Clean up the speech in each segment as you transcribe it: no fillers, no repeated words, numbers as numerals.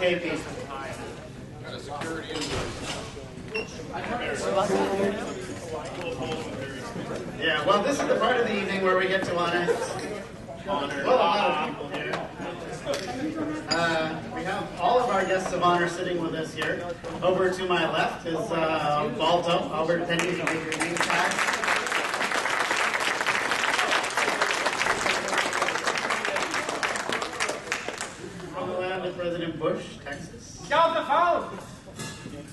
okay people. Got a security Yeah, well, this is the part of the evening where we get to honor well, a lot of people here. We have all of our guests of honor sitting with us here. Over to my left is Balto, Albert Penny, you can give your name tag. From the land of President Bush, Texas. Get off the phone!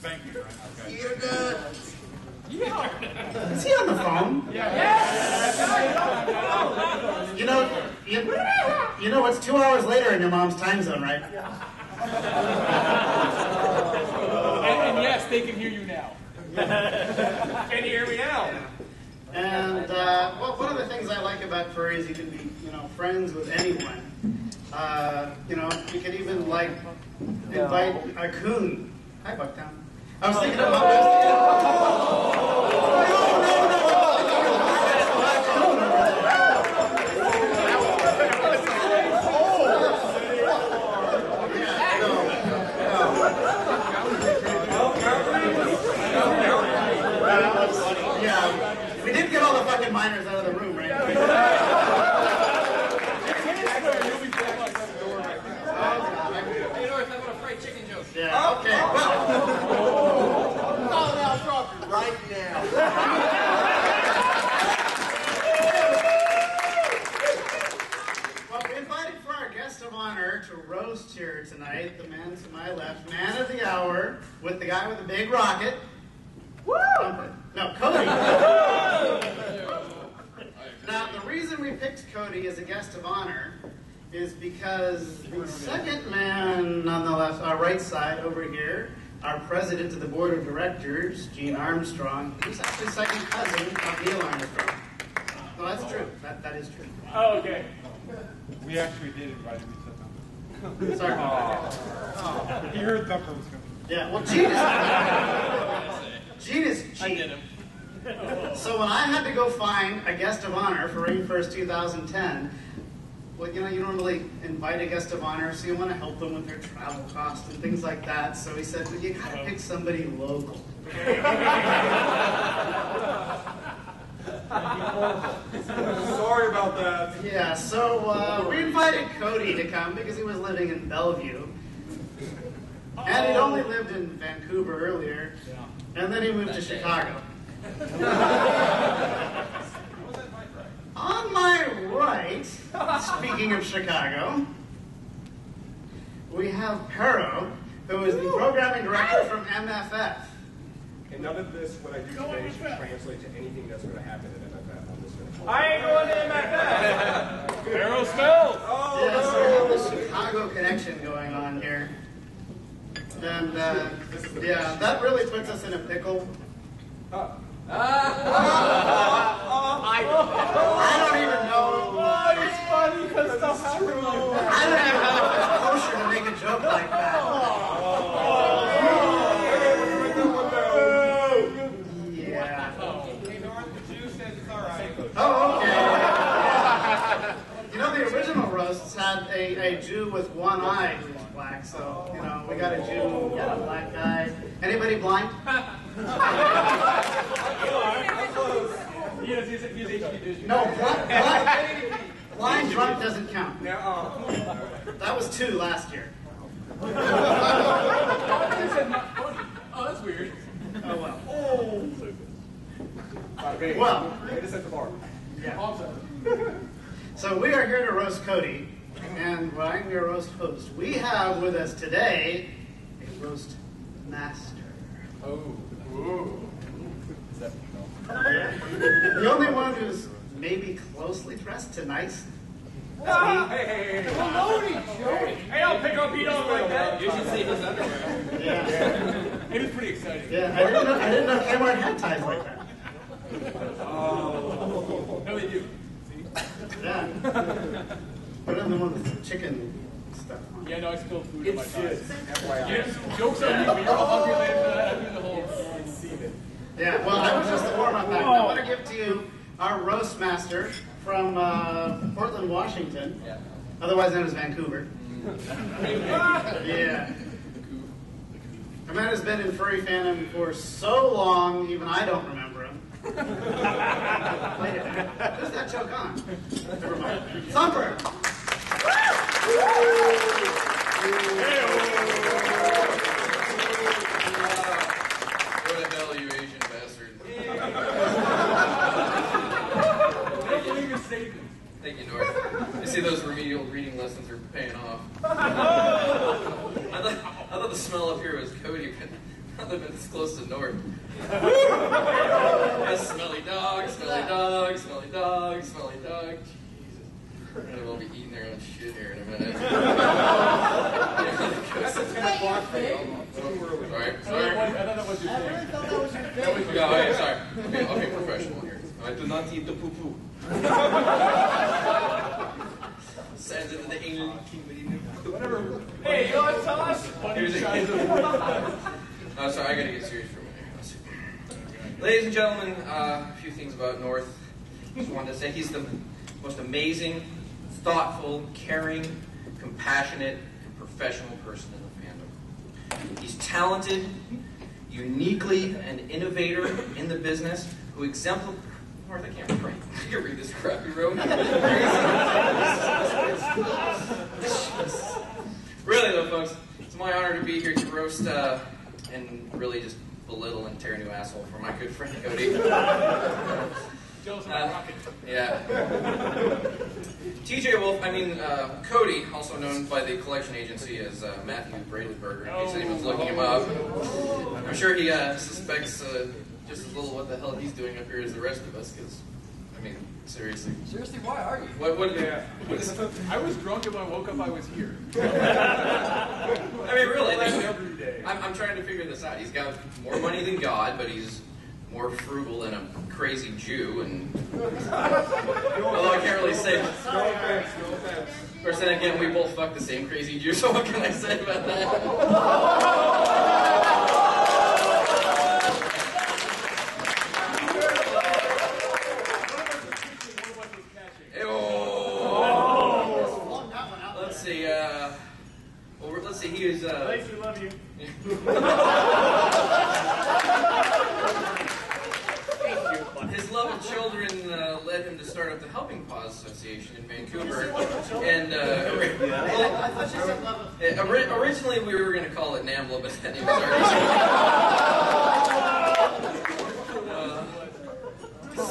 Thank you. Okay. You're good. Is he on the phone? Yes! You know, it's 2 hours later in your mom's time zone, right? And yes, they can hear you now. Can you hear me now? And well, one of the things I like about furries, you can be, friends with anyone. You can even invite a coon. Hi, Bucktown. I was thinking about this. Yeah, we did get all the fucking miners out of the room, right? Yeah, okay, well. Right now. Well, we invited for our guest of honor to roast here tonight, the man to my left, man of the hour, with the guy with the big rocket. Woo! No, Kodi. Now, the reason we picked Kodi as a guest of honor is because the second man on the left, our right side over here, our president of the board of directors, Gene Armstrong, he's actually second cousin of Neil Armstrong. Well, that's true. That is true. Oh, okay. We actually did invite him. Sorry. He heard Thumper was coming. Yeah, well, Gene is cheap. I did him. So when I had to go find a guest of honor for Rainfurrest 2010, well, you normally invite a guest of honor, so you want to help them with their travel costs and things like that. So he said, well, you got to pick somebody local. Sorry about that. Yeah, so we invited Kodi to come because he was living in Bellevue. And he'd only lived in Vancouver earlier. And then he moved to Chicago. On my right, speaking of Chicago, we have Pero, who is the programming director from MFF. And none of this, what I do today, should translate to anything that's going to happen at MFF. I'm just going to I ain't going to MFF! Arrow smells! Yeah, so we have the Chicago connection going on here. And, yeah, that really puts us in a pickle. I don't even know. Oh, it's funny because stuff happened. I don't even know if it's kosher to make a joke like that. Yeah. Oh, okay. The original roasts had a Jew with one eye who was black, so, we got a Jew, we got a black guy. Anybody blind? No, blind drunk doesn't count. That was 2 last year. Oh, that's weird. Oh, well. Okay. Well. Way to set the bar. Yeah. So we are here to roast Kodi, and I'm your roast host. We have with us today a roast master. Oh. Ooh. Yeah. The only one who's maybe closely dressed to nice. Hey, don't pick up Pete like that. You should see his underwear. Yeah. It was pretty exciting. Yeah, I didn't know Kmart had ties like that. No, they do. Yeah. Put in the one with the chicken stuff on. Yeah, no, I spilled food on my ties. FYI. Yes, joke's on you, but you're all hungry later for that. I'm doing the whole... Yeah, well, I was just a warm-up act. I want to give to you our roast master from Portland, Washington, otherwise known as Vancouver. Yeah. A man has been in furry fandom for so long, even I don't remember him. Wait a minute. Who's that joke on? Never mind. Thumper! Go to hell, you Asian bastard. Thank you, North. I see those remedial reading lessons are paying off. I thought the smell up here was Kodi, but I live this close to North. Yes, smelly dog, smelly dog, smelly dog, smelly dog. Jesus. They will be eating their own shit here in a minute. That's a 10 o'clock thing. Sorry. I thought that was your I thing. really thought that was your thing. No, okay, sorry. Okay, professional here. I do not eat the poo-poo. Sends it to the England kingdom. Whatever. Hey, you know what, tell us? Funny size of Oh, sorry, I gotta get serious for a minute. Ladies and gentlemen, a few things about North. Just wanted to say he's the most amazing, thoughtful, caring, compassionate, and professional person in the fandom. He's talented, uniquely an innovator in the business who exemplifies. North, I can't read. I can't read this crap you wrote. Really though, folks, it's my honor to be here to roast and really just belittle and tear a new asshole for my good friend Kodi. Jealous of my rocket. Yeah. Kodi, also known by the collection agency as Matthew Bradensberger, in case anyone's looking him up. I'm sure he suspects just as little what the hell he's doing up here as the rest of us, because, I mean, seriously. Seriously, why are you? What is, I was drunk and when I woke up I was here. I mean, really, Every day. I'm trying to figure this out. He's got more money than God, but he's more frugal than a crazy Jew, and although I can't really say. No offense, no offense. Of course, then again, we both fuck the same crazy Jew, so what can I say about that? Let's see, he was, Lacey, love you. His love of children led him to start up the Helping Paws Association in Vancouver. And originally we were going to call it NAMBLA, but then he was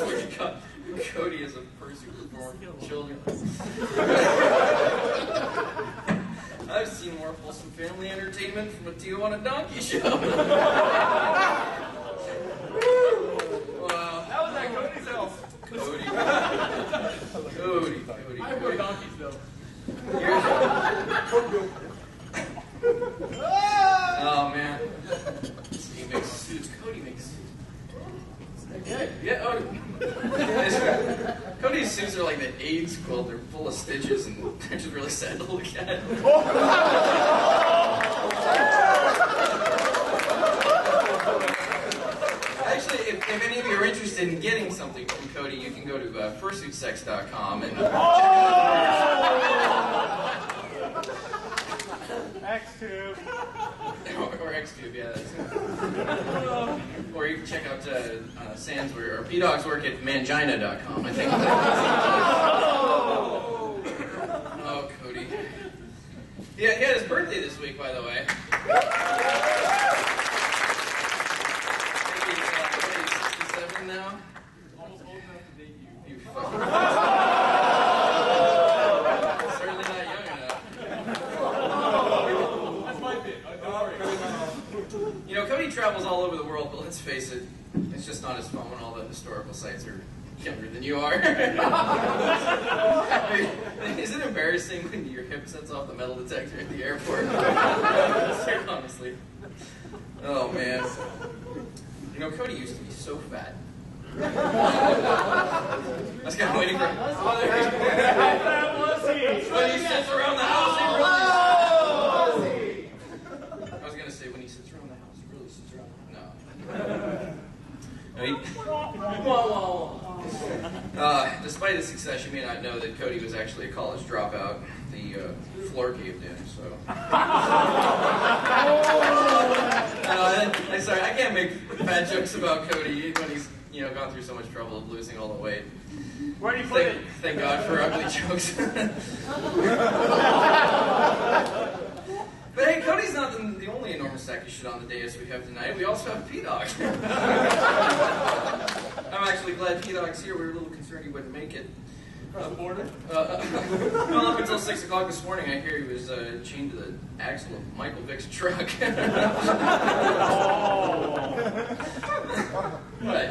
already Kodi is a person who born children. I've seen more wholesome family entertainment from a Tijuana donkey show. Wow. That was at Cody's house. Kodi. I have no donkeys though. Oh man. He makes suits. Kodi makes suits. Yeah. Oh. Cody's suits are like the AIDS quilt. They're full of stitches and they're just really sad to look at. Actually, if any of you are interested in getting something from Kodi, you can go to fursuitsex.com and check X-Tube. or Xtube, yeah. Or you can check out Sam's or P-Dog's work at mangina.com, I think. Oh, Kodi. Yeah, he had his birthday this week, by the way. He's 67 now. Almost old enough to date you. You fucking... Certainly not young enough. That's my bit. Don't worry. You know, Kodi travels all over the world, but let's face it, it's just not as fun when all the historical sites are younger than you are. I mean, is it embarrassing when your hip sets off the metal detector at the airport? Honestly. Oh, man. You know, Kodi used to be so fat. I was kind of waiting for him. How fat was he? When he sits around the house, he really... I was going to say, when he sits around the house, he really sits around the No. Despite his success, you may not know that Kodi was actually a college dropout. The floor caved in, so... make bad jokes about Kodi when he's gone through so much trouble of losing all the weight. Where do you put it? Thank God for ugly jokes. But hey, Cody's not the only enormous sack of shit on the dais we have tonight. We also have P-Dog. I'm actually glad P-Dog's here. We were a little concerned he wouldn't make it. Across the border? Well, up until 6 o'clock this morning, I hear he was chained to the axle of Michael Vick's truck. What?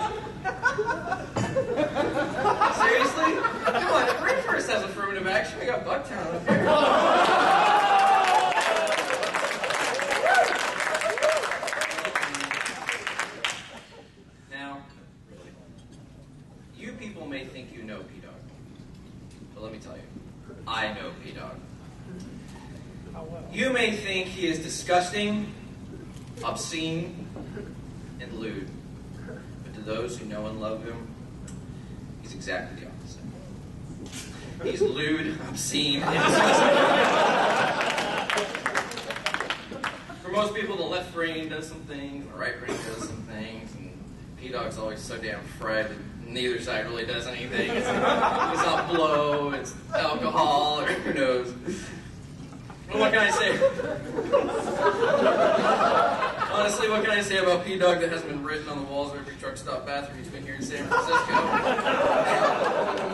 Seriously? Come on, Rainfurrest has affirmative action. We got Bucktown up here. Now, really, you people may think you know P-Dog. But let me tell you, I know P-Dog. You may think he is disgusting, obscene, and lewd. But to those who know and love him, he's exactly the opposite. He's lewd, obscene, and disgusting. For most people, the left brain does some things, and the right brain does some things, and P-Dog's always so damn fried that neither side really does anything. It's not blow, it's alcohol, or who knows. Well, what can I say? Honestly, what can I say about P-Dog that hasn't been written on the walls of every truck stop bathroom he's been here in San Francisco?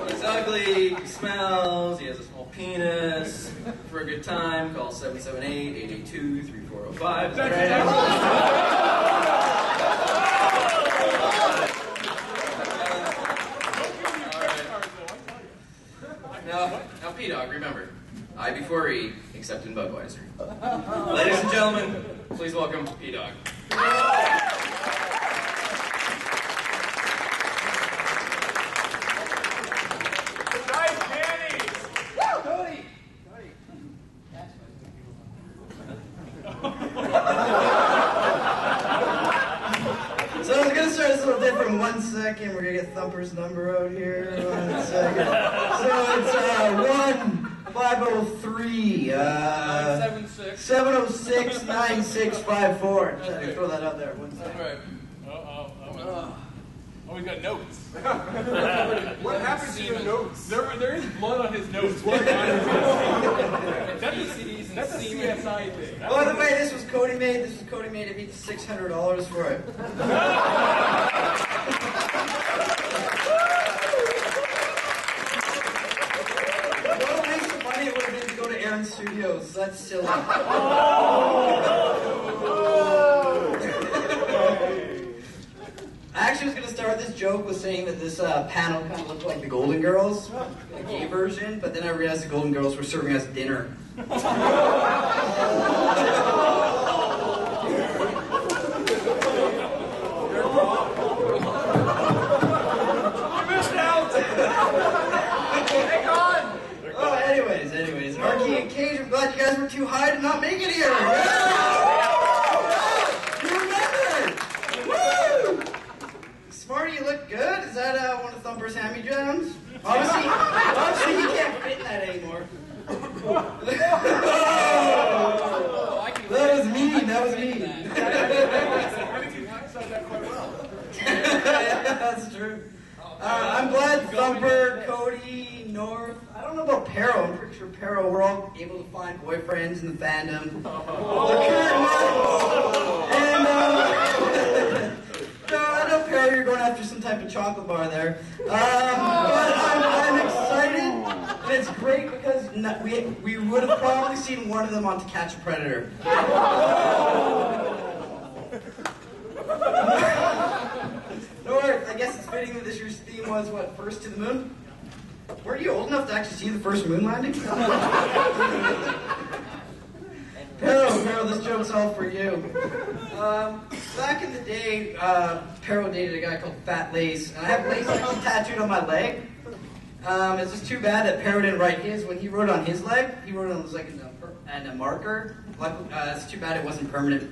He's ugly, he smells, he has a small penis. For a good time, call 778-882-3405. That's right. Now, P-Dog, remember, I before E, except in Budweiser. Ladies and gentlemen, please welcome P-Dog. Nice panties! Woo! Kodi! So I was going to start this a little different. 1 second. We're going to get Thumper's number out here. 1 second. So it's 1-503. 706-9654. Just throw that out there. 1 second. Right. Oh, we got notes. What happened to your notes? There is blood on his notes. That's a CSI thing. By the way, this was Kodi made. This was Kodi made. It beats $600 for it. Well, waste of money it would have been to go to Aaron Studios. That's silly. I actually was going to start this joke with saying that this panel kind of looked like the Golden Girls, a gay version, but then I realized the Golden Girls were serving us dinner. You missed out! Hang on! Oh, anyways, Archie and Cage, I'm glad you guys were too high to not make it here. You remembered! Woo! Smarty, you look good. Is that one of Thumper's hand-me-downs? Obviously, you can't fit in that anymore. That was mean. I think you said that quite well. Yeah, that's true. I'm glad Thumper, Kodi, North. I don't know about Pero. I'm pretty sure Pero. We're all able to find boyfriends in the fandom. The current ones. And no, I know Pero. You're going after some type of chocolate bar there. But I'm excited, and it's great because we would have probably seen one of them on To Catch a Predator. No, I guess it's fitting that this year's theme was, what, First to the Moon? Were you old enough to actually see the first moon landing? Pero, this joke's all for you. Back in the day, Pero dated a guy called Fat Lace, and I have Lace actually tattooed on my leg. It's just too bad that Pero didn't write his. When he wrote on his leg, he wrote on his leg and a marker. It's too bad it wasn't permanent.